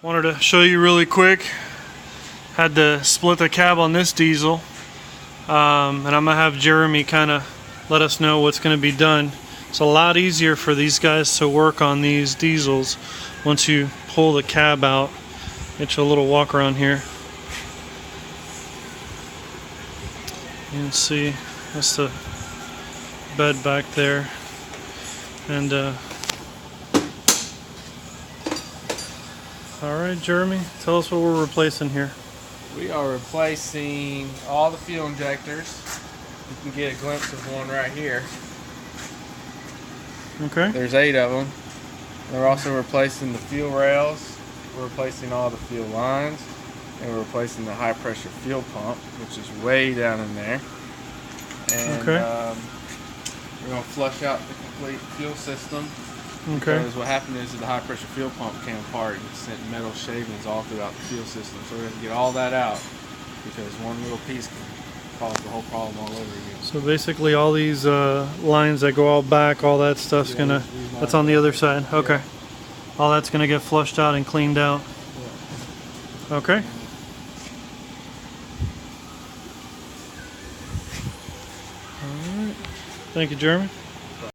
Wanted to show you really quick. Had to split the cab on this diesel, and I'm gonna have Jeremy kind of let us know what's gonna be done. It's a lot easier for these guys to work on these diesels once you pull the cab out. Get you a little walk around here. You can see that's the bed back there, and all right, Jeremy, tell us what we're replacing here. We are replacing all the fuel injectors. You can get a glimpse of one right here. Okay. There's 8 of them. We're also replacing the fuel rails. We're replacing all the fuel lines. And we're replacing the high pressure fuel pump, which is way down in there. And okay. We're going to flush out the complete fuel system. Okay. Because what happened is the high pressure fuel pump came apart and sent metal shavings all throughout the fuel system. So we're going to get all that out because one little piece can cause the whole problem all over again. So basically all these lines that go out back, all that stuff's that's on the other side. Okay. Yeah. All that's gonna get flushed out and cleaned out. Yeah. Okay. All right. Thank you, Jeremy.